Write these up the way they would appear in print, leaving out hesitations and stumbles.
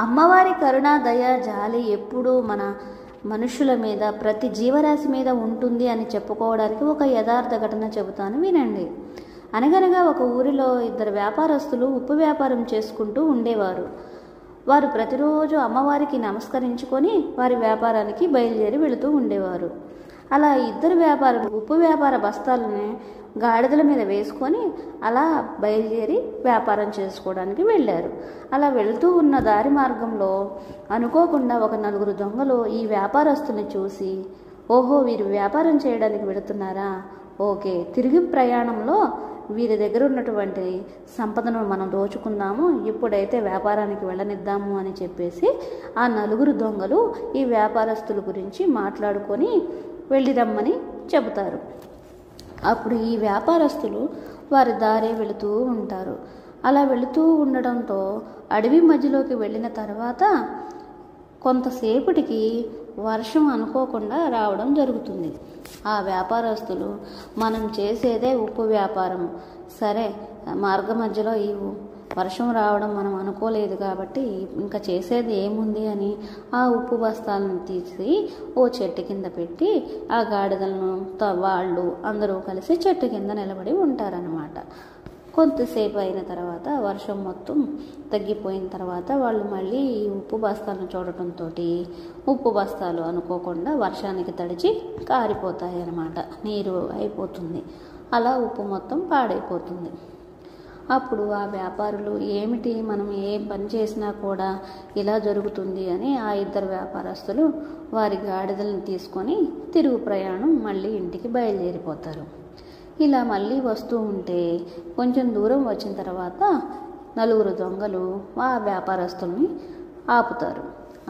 అమ్మవారి కరుణ దయ జాలి ఎప్పుడూ మన మనుషుల మీద, ప్రతి జీవరాశి మీద ఉంటుంది అని చెప్పుకోవడానికి ఒక యథార్థ ఘటన చెబుతాను, వినండి. అనగనగా ఒక ఊరిలో ఇద్దరు వ్యాపారస్తులు ఉప్పు వ్యాపారం చేసుకుంటూ ఉండేవారు. వారు ప్రతిరోజు అమ్మవారికి నమస్కరించుకొని వారి వ్యాపారానికి బయలుదేరి వెళుతూ ఉండేవారు. అలా ఇద్దరు ఉప్పు వ్యాపార బస్తాలని గాడిదల మీద వేసుకొని అలా బయలుదేరి వ్యాపారం చేసుకోవడానికి వెళ్ళారు. అలా వెళుతూ ఉన్న దారి మార్గంలో అనుకోకుండా ఒక నలుగురు దొంగలు ఈ వ్యాపారస్తుని చూసి, ఓహో వీరు వ్యాపారం చేయడానికి వెళుతున్నారా, ఓకే, తిరిగి ప్రయాణంలో వీరి దగ్గర ఉన్నటువంటి సంపదను మనం దోచుకుందాము, ఇప్పుడైతే వ్యాపారానికి వెళ్ళనిద్దాము అని చెప్పేసి ఆ నలుగురు దొంగలు ఈ వ్యాపారస్తుల గురించి మాట్లాడుకొని వెళ్ళి రమ్మని చెబుతారు. అప్పుడు ఈ వ్యాపారస్తులు వారి దారే వెళుతూ ఉంటారు. అలా వెళుతూ ఉండడంతో అడవి మధ్యలోకి వెళ్ళిన తర్వాత కొంతసేపటికి వర్షం అనుకోకుండా రావడం జరుగుతుంది. ఆ వ్యాపారస్తులు, మనం చేసేదే ఉప్పు వ్యాపారం, సరే మార్గ మధ్యలో ఈ వర్షం రావడం మనం అనుకోలేదు కాబట్టి ఇంకా చేసేది ఏముంది అని ఆ ఉప్పు బస్తాలను తీసి ఓ చెట్టు కింద పెట్టి ఆ గాడిదలను వాళ్ళు అందరూ కలిసి చెట్టు కింద నిలబడి ఉంటారన్నమాట. కొంతసేపు అయిన తర్వాత వర్షం మొత్తం తగ్గిపోయిన తర్వాత వాళ్ళు మళ్ళీ ఈ ఉప్పు బస్తాలను చూడటంతో ఉప్పు బస్తాలు అనుకోకుండా వర్షానికి తడిచి కారిపోతాయి అన్నమాట, నీరు అయిపోతుంది. అలా ఉప్పు మొత్తం పాడైపోతుంది. అప్పుడు ఆ వ్యాపారులు, ఏమిటి మనం ఏ పని చేసినా కూడా ఇలా జరుగుతుంది అని ఆ ఇద్దరు వ్యాపారస్తులు వారి గాడిదలను తీసుకొని తిరుగు ప్రయాణం మళ్ళీ ఇంటికి బయలుదేరిపోతారు. ఇలా మళ్ళీ వస్తూ ఉంటే కొంచెం దూరం వచ్చిన తర్వాత నలుగురు దొంగలు ఆ వ్యాపారస్తుల్ని ఆపుతారు.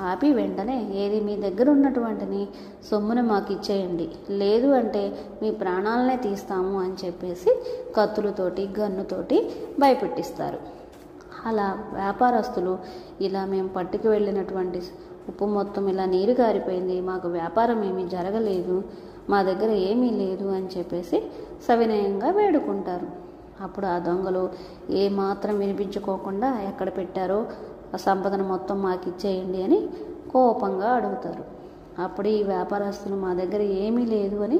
ఆపి వెంటనే, ఏది మీ దగ్గర ఉన్నటువంటిని సొమ్మును మాకు ఇచ్చేయండి, లేదు అంటే మీ ప్రాణాలనే తీస్తాము అని చెప్పేసి కత్తులతోటి గన్నుతోటి భయపెట్టిస్తారు. అలా వ్యాపారస్తులు, ఇలా మేము పట్టుకు వెళ్ళినటువంటి ఉప్పు మొత్తం ఇలా నీరు గారిపోయింది, మాకు వ్యాపారం ఏమీ జరగలేదు, మా దగ్గర ఏమీ లేదు అని చెప్పేసి సవినయంగా వేడుకుంటారు. అప్పుడు ఆ దొంగలు ఏమాత్రం వినిపించుకోకుండా ఎక్కడ పెట్టారో ఆ సంపదను మొత్తం మాకు ఇచ్చేయండి అని కోపంగా అడుగుతారు. అప్పుడు ఈ వ్యాపారస్తులు, మా దగ్గర ఏమీ లేదు అని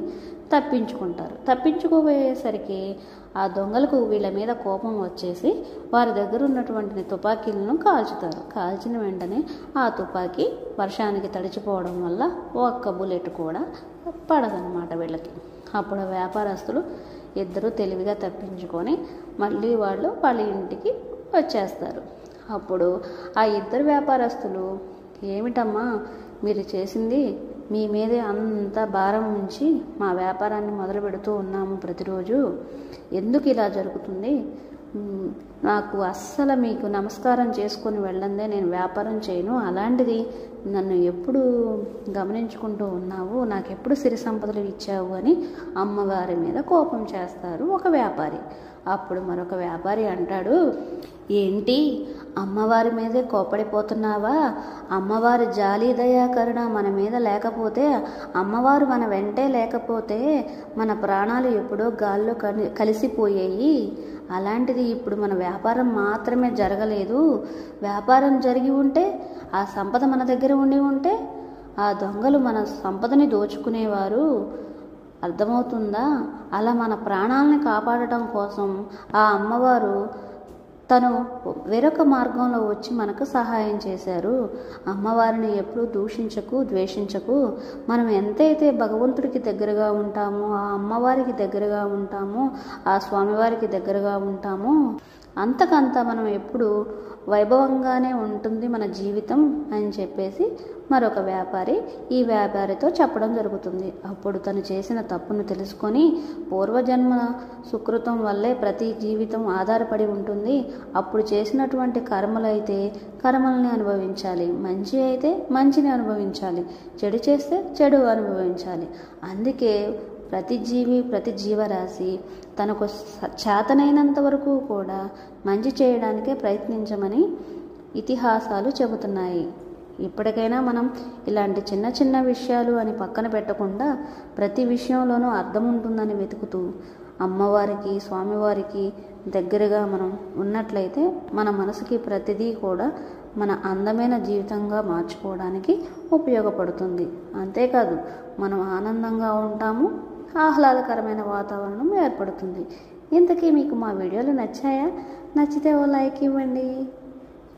తప్పించుకుంటారు. తప్పించుకోబోయేసరికి ఆ దొంగలకు వీళ్ళ మీద కోపం వచ్చేసి వారి దగ్గర ఉన్నటువంటి తుపాకీలను కాల్చుతారు. కాల్చిన వెంటనే ఆ తుపాకీ వర్షానికి తడిచిపోవడం వల్ల ఒక్క బుల్లెట్ కూడా పడదన్నమాట వీళ్ళకి. అప్పుడు వ్యాపారస్తులు ఇద్దరు తెలివిగా తప్పించుకొని మళ్ళీ వాళ్ళ ఇంటికి వచ్చేస్తారు. అప్పుడు ఆ ఇద్దరు వ్యాపారస్తులు, ఏమిటమ్మా మీరు చేసింది, మీ మీదే అంత భారం ఉంచి మా వ్యాపారాన్ని మొదలు పెడుతూ ఉన్నాము ప్రతిరోజు, ఎందుకు ఇలా జరుగుతుంది, నాకు అస్సలు మీకు నమస్కారం చేసుకొని వెళ్ళందే నేను వ్యాపారం చేయను, అలాంటిది నన్ను ఎప్పుడు గమనించుకుంటూ ఉన్నావు, నాకెప్పుడు సిరి సంపదలు ఇచ్చావు అని అమ్మవారి మీద కోపం చేస్తారు ఒక వ్యాపారి. అప్పుడు మరొక వ్యాపారి అంటాడు, ఏంటి అమ్మవారి మీదే కోపడిపోతున్నావా, అమ్మవారి జాలి దయా కరుణ మన మీద లేకపోతే, అమ్మవారు మన వెంటే లేకపోతే మన ప్రాణాలు ఎప్పుడో గాల్లో కలిసిపోయాయి, అలాంటిది ఇప్పుడు మన వ్యాపారం మాత్రమే జరగలేదు, వ్యాపారం జరిగి ఉంటే ఆ సంపద మన దగ్గర ఉండి ఉంటే ఆ దొంగలు మన సంపదని దోచుకునేవారు, అర్థమవుతుందా, అలా మన ప్రాణాలని కాపాడటం కోసం ఆ అమ్మవారు తను వేరొక మార్గంలో వచ్చి మనకు సహాయం చేశారు, అమ్మవారిని ఎప్పుడూ దూషించకు ద్వేషించకు, మనం ఎంతైతే భగవంతుడికి దగ్గరగా ఉంటామో, ఆ అమ్మవారికి దగ్గరగా ఉంటామో, ఆ స్వామివారికి దగ్గరగా ఉంటామో అంతకంత మనం ఎప్పుడు వైభవంగానే ఉంటుంది మన జీవితం అని చెప్పేసి మరొక వ్యాపారి ఈ వ్యాపారితో చెప్పడం జరుగుతుంది. అప్పుడు తను చేసిన తప్పును తెలుసుకొని, పూర్వజన్మ సుకృతం వల్లే ప్రతి జీవితం ఆధారపడి ఉంటుంది, అప్పుడు చేసినటువంటి కర్మలైతే కర్మల్ని అనుభవించాలి, మంచి అయితే మంచిని అనుభవించాలి, చెడు చేస్తే చెడు అనుభవించాలి, అందుకే ప్రతి జీవి ప్రతి జీవరాశి తనకు చేతనైనంత వరకు కూడా మంచి చేయడానికే ప్రయత్నించమని ఇతిహాసాలు చెబుతున్నాయి. ఇప్పటికైనా మనం ఇలాంటి చిన్న చిన్న విషయాలు అని పక్కన పెట్టకుండా ప్రతి విషయంలోనూ అర్థం ఉంటుందని వెతుకుతూ అమ్మవారికి స్వామివారికి దగ్గరగా మనం ఉన్నట్లయితే మన మనసుకి ప్రతిదీ కూడా మన అందమైన జీవితంగా మార్చుకోవడానికి ఉపయోగపడుతుంది. అంతేకాదు మనం ఆనందంగా ఉంటాము, ఆహ్లాదకరమైన వాతావరణం ఏర్పడుతుంది. ఇంతకీ మీకు మా వీడియోలు నచ్చాయా? నచ్చితే ఓ లైక్ ఇవ్వండి.